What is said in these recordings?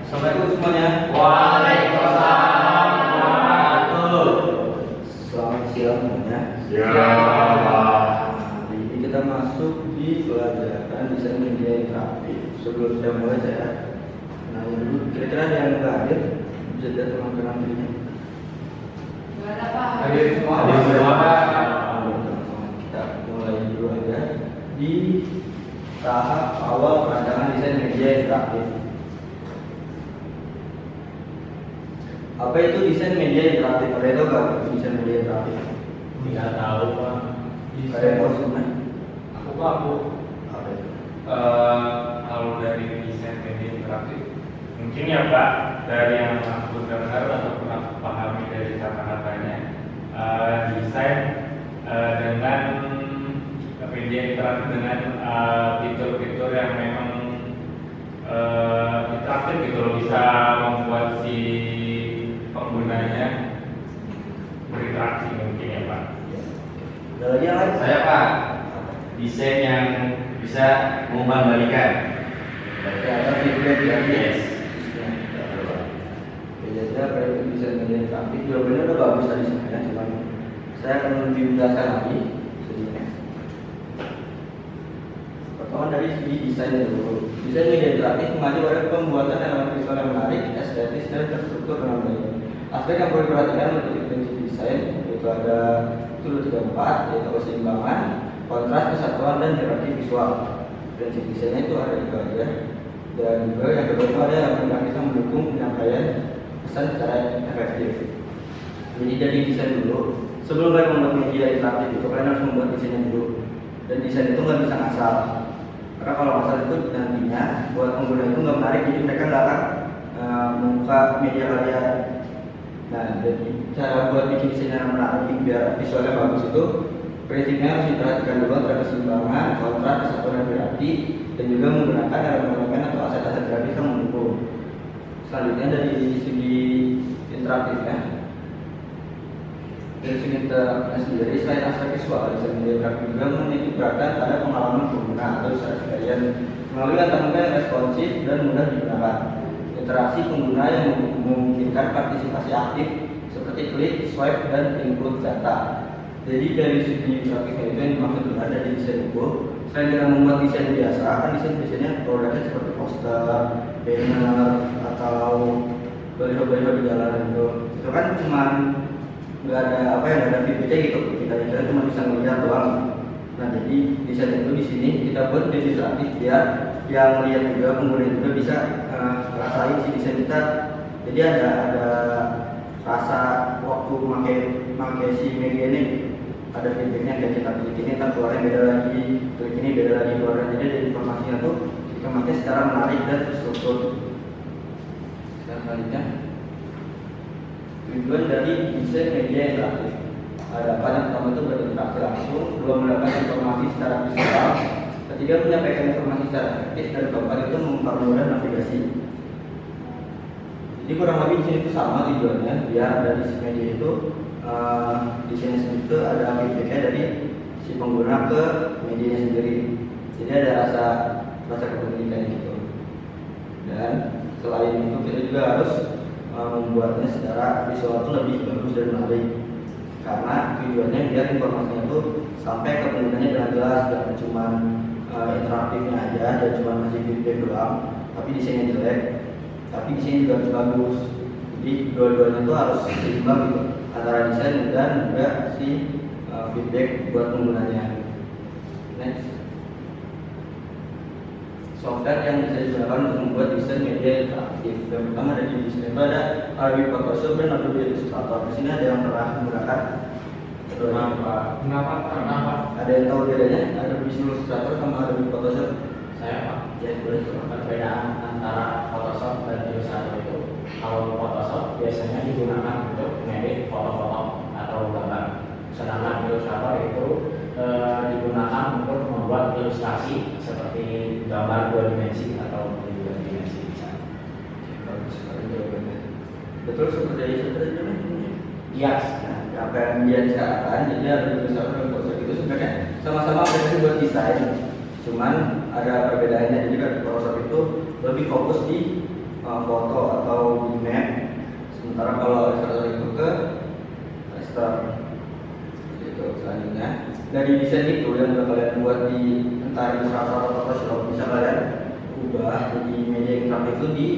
Assalamualaikum semuanya. Waalaikumsalam warahmatullahi. Selamat siang semuanya. Hari ini kita masuk di pelajaran desain media interaktif. Sebelum saya mulai, saya nanya dulu, kira-kira ada yang nggak hadir? Bisa lihat teman-teman ini. Nggak ada Pak. Hadir semua. Hadir semua, Pak. Kita mulai dulu aja di tahap awal perancangan desain media interaktif. Apa itu desain media interaktif? Ada itu nggak desain media interaktif? Nggak tahu Pak. Ada yang tahu sebenarnya? Aku. Apa itu? Kalau dari desain media interaktif mungkin ya Pak, dari yang aku dengar atau aku pahami dari kata-katanya, desain dengan media interaktif dengan fitur-fitur yang memang interaktif gitu loh, bisa membuat si penggunanya berinteraksi mungkin ya Pak. Ada lagi yang lain? Saya Pak, desain yang bisa mengembalikan. Ada feedback ya? Yes. Jadi apa itu desain media interaktif? Jawabannya udah bagus tadi sebenarnya, cuman saya akan lebih menjelaskan lagi sedikit. Pertama dari segi desainnya dulu. Desain media interaktif mengacu pada pembuatan elemen visual yang menarik, estetis, dan terstruktur dengan baik. Aspek yang perlu diperhatikan untuk prinsip desain yaitu ada dulu 3-4, yaitu keseimbangan, kontras, kesatuan, dan hierarki visual. Prinsip desainnya itu ada 3 aja. Dan juga yang kedua itu ada yang bisa mendukung penyampaian pesan secara efektif. Jadi dari desain dulu, sebelum kalian membuat media interaktif itu kalian harus membuat desainnya dulu. Dan desain itu nggak bisa ngasal. Karena kalau ngasal itu nantinya buat pengguna itu nggak menarik, jadi mereka nggak akan membuka media kalian. Nah, jadi cara buat bikin desain yang menarik biar visualnya bagus itu prinsipnya harus diperhatikan dulu antara keseimbangan, kontras, kesatuan, dan hierarki, dan juga menggunakan elemen-elemen atau aset-aset grafis yang mendukung. Selanjutnya dari segi interaktifnya, dari segi interaktifnya sendiri, selain aspek visual, desain media interaktif juga menitik beratkan pada pengalaman pengguna atau user experience melalui antarmuka yang responsif dan mudah digunakan. Interaksi pengguna yang memungkinkan partisipasi aktif seperti klik, swipe, dan input data. Jadi dari segi interaktifnya itu yang dimaksud ada di desain itu. Selain kita membuat desain biasa, kan desain biasanya produknya seperti poster, banner, atau baliho-baliho di jalan itu. Itu kan cuma nggak ada apa yang ada feedbacknya gitu. Kita cuma bisa melihat doang. Nah jadi desain itu di sini kita buat jadi interaktif biar yang lihat juga pengguna juga bisa rasain si desain kita. Jadi ada rasa waktu memakai si media ini, ada feedbacknya kayak kita klik ini ntar keluarnya beda lagi, klik ini beda lagi keluarnya. Jadi ada informasinya tuh kita pakai secara menarik dan terstruktur. Selanjutnya tujuan dari desain media interaktif. Ada apa? Yang pertama itu berinteraksi langsung, kedua mendapatkan informasi secara visual, ketiga menyampaikan informasi secara efektif, dan keempat itu mempermudah navigasi. Jadi kurang lebih di sini itu sama tujuannya, biar dari si media itu di sini itu ada feedbacknya dari si pengguna ke medianya sendiri. Jadi ada rasa kepemilikan gitu. Dan selain itu kita juga harus membuatnya secara visual itu lebih bagus dan menarik. Karena tujuannya biar informasinya itu sampai ke penggunanya dengan jelas, bukan cuma interaktifnya aja dan cuma ngasih feedback doang, tapi desainnya jelek, tapi desainnya juga harus bagus. Jadi dua-duanya itu harus seimbang gitu, antara desain dan juga si feedback buat penggunanya. Next, software yang bisa digunakan untuk membuat desain media interaktif. Yang pertama dari desain itu ada Adobe Photoshop dan Adobe Illustrator. Di sini ada yang pernah menggunakan. Kenapa? Ada yang tahu bedanya Adobe Illustrator sama Adobe Photoshop? Saya Pak. Ya boleh coba. Perbedaan antara Photoshop dan Illustrator itu, kalau Photoshop biasanya digunakan untuk ngedit foto-foto atau gambar, sedangkan Illustrator itu digunakan untuk membuat ilustrasi seperti gambar 2 dimensi atau 3 dimensi misalnya. Bagus sekali jawabannya. Betul seperti itu tadi. Iya. Nah, apa yang dia bicarakan, jadi Adobe Illustrator dan Photoshop itu sebenarnya sama-sama aplikasi buat desain. Cuman ada perbedaannya. Jadi kalau Photoshop itu lebih fokus di foto atau bitmap. Sementara kalau Illustrator itu ke raster. Gitu. Selanjutnya dari desain itu yang udah kalian buat di entah Illustrator atau Photoshop bisa kalian ubah jadi media interaktif itu di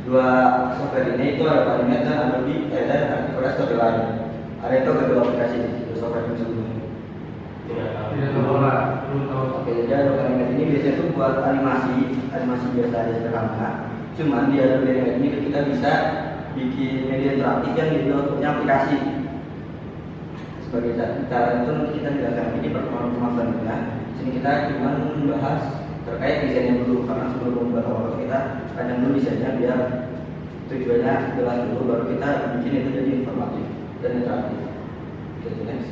dua software ini. Itu ada Animate dan Adobe dan Active Storyline. Ada itu kedua aplikasi itu software yang sebelumnya. Tidak tahu. Belum tahu. Oke, jadi Adobe Animate ini biasanya tuh buat animasi biasa aja sederhana. Cuman di Adobe Animate ini kita bisa bikin media interaktif yang jadi bentuknya aplikasi. Sebagai cara itu nanti kita jelaskan ini pertemuan selanjutnya. Sini kita cuma membahas terkait desainnya dulu, karena sebelum membuat apa kita kadang dulu desainnya biar tujuannya jelas dulu, baru kita bikin itu jadi informatif dan interaktif. Jadi next.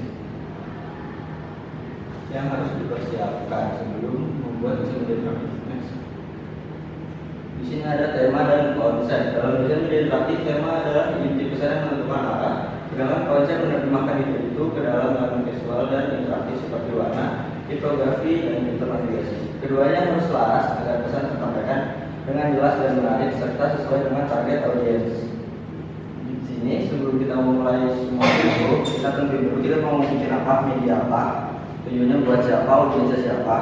Yang harus dipersiapkan sebelum membuat desain media interaktif. Next. Di sini ada tema dan konsep. Dalam desain media interaktif, tema adalah inti besar yang menentukan arah. Sedangkan konsep menerjemahkan itu ke dalam elemen visual dan interaktif seperti warna, tipografi, dan fitur navigasi. Keduanya harus selaras agar pesan tersampaikan dengan jelas dan menarik serta sesuai dengan target audiens. Di sini sebelum kita memulai semua itu, kita tentuin dulu kita mau bikin apa, media apa, tujuannya buat siapa, audiensnya siapa.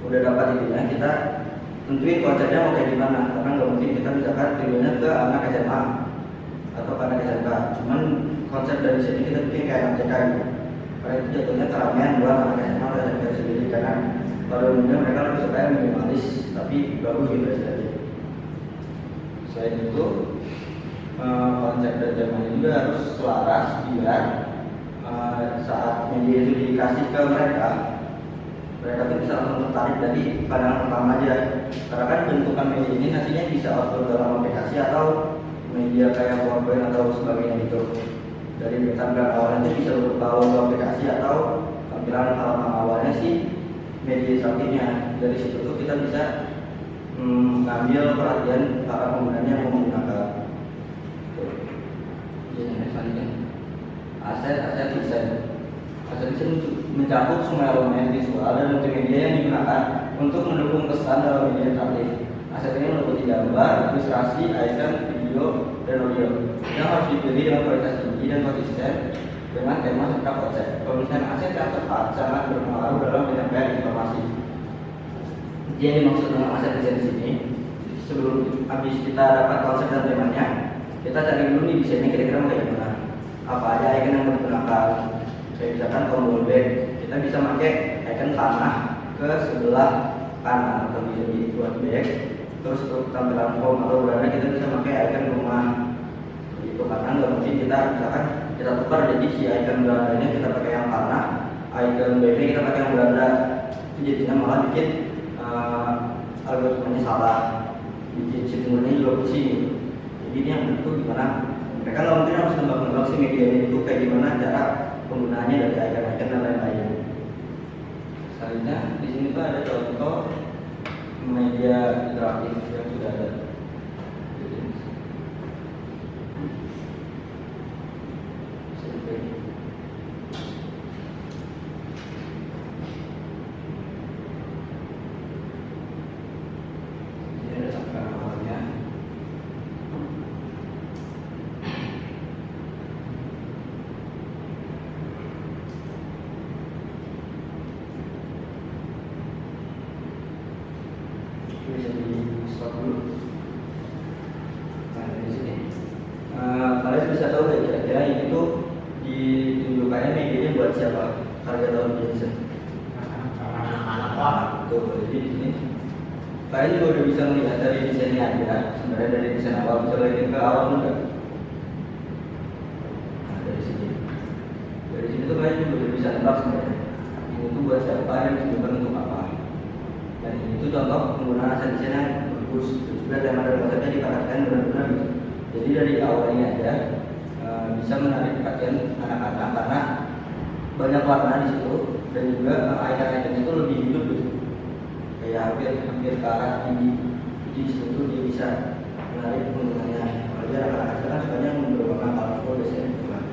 Udah dapat itunya, kita tentuin konsepnya mau kayak gimana. Karena nggak mungkin kita misalkan tujuannya ke anak SMA atau ke anak SMK. Cuman konsep dari sini kita bikin kayak anak TK gitu. Karena itu jatuhnya keramaian buat anak SMA atau SMK sendiri, karena pada umumnya mereka lebih suka yang minimalis tapi bagus gitu saja. Selain itu konsep dan temanya juga harus selaras biar saat media itu dikasih ke mereka tuh bisa langsung tertarik dari pandangan pertama aja. Karena kan bentukan media ini nantinya bisa upload dalam aplikasi atau media kayak PowerPoint atau sebagainya gitu. Dari tampilan awalnya itu bisa berupa logo aplikasi atau tampilan halaman awalnya sih media interaktifnya. Dari situ tuh kita bisa mengambil perhatian para penggunanya yang mau menggunakan. Jadi selanjutnya aset desain. Aset desain mencakup semua elemen visual dan multimedia yang digunakan untuk mendukung kesan dalam media interaktif. Aset ini meliputi gambar, ilustrasi, icon, video, dan audio yang harus dipilih dengan kualitas tinggi dan konsisten dengan tema serta konsep. Pemilihan aset yang tepat sangat berpengaruh dalam penyampaian informasi. Jadi yang dimaksud dengan aset desain di sini, sebelum habis kita dapat konsep dan temanya, kita cari dulu nih desainnya kira-kira mau kayak gimana. Apa aja icon yang mau digunakan. Kayak misalkan tombol back, kita bisa pakai icon tanah ke sebelah kanan atau bisa dibuat back. Terus untuk tampilan home atau beranda kita bisa pakai icon rumah. Itu karena nggak mungkin kita misalkan kita tukar jadi si icon berandanya kita pakai yang tanah, icon backnya kita pakai yang beranda. Itu jadinya malah bikin algoritmanya salah, bikin sistemnya juga pusing. Jadi ini yang itu gimana? Mereka nggak mungkin harus tembak-tembak si medianya itu kayak gimana cara penggunaannya dari icon-icon dan lain-lain. Selanjutnya di sini tuh ada contoh media interaktif yang sudah ada. Ini ada tampilan awalnya. Bisa di stop dulu. Nah dari sini kalian bisa tahu deh kira-kira ini tuh ditunjukkannya medianya buat siapa, target audience. Anak-anak. Tuh jadi di sini kalian juga udah bisa melihat dari desainnya aja. Sebenarnya dari desain awal bisa lihat ke awal juga. Nah dari sini tuh kalian juga udah bisa nebak sebenarnya ini tuh buat siapa yang ditujukan untuk apa. Dan itu contoh penggunaan aset desain yang bagus. Juga tema dan konsepnya diperhatikan benar-benar gitu. Jadi dari awal ini aja bisa menarik perhatian anak-anak karena banyak warna di situ dan juga icon-iconnya itu lebih hidup gitu. Kayak hampir ke arah tinggi. Jadi di situ dia bisa menarik penggunanya. Apalagi anak-anak sekarang sukanya berwarna colorful biasanya gitu kan.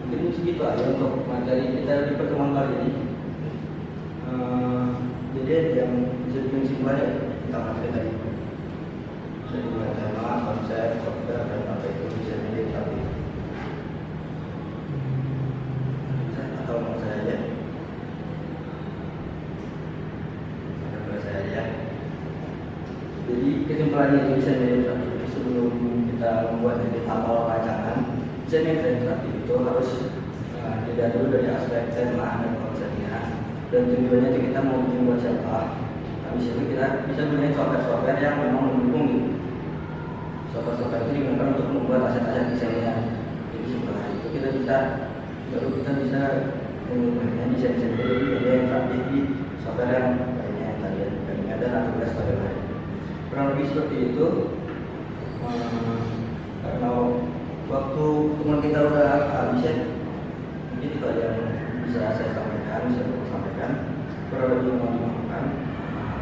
Mungkin segitu aja untuk materi kita di pertemuan kali ini. Jadi ada yang bisa bikin kesimpulannya tentang materi tadi. Jadi tema, konsep, software, dan apa itu desain media interaktif. Atau mau saya aja? Atau saya aja. Jadi kesimpulannya itu desain media interaktif itu sebelum kita membuat jadi tabel rancangan, desain media interaktif itu harus dilihat dulu dari aspek tema dan konsepnya, dan tujuannya itu kita mau bikin buat siapa. Habis itu kita bisa gunain software-software yang memang mendukung gitu. Software-software itu digunakan untuk membuat aset-aset desainnya. Jadi setelah itu kita bisa menggunakan desain-desain itu jadi media interaktif di software yang lainnya yang tadi ada atau pada lain. Kurang lebih seperti itu. Karena waktu teman kita udah habis ya, mungkin itu aja yang bisa saya sampaikan, bisa saya sampaikan. Kurang lebih yang mau dimakan.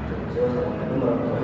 Terima kasih. Wassalamualaikum warahmatullahi wabarakatuh.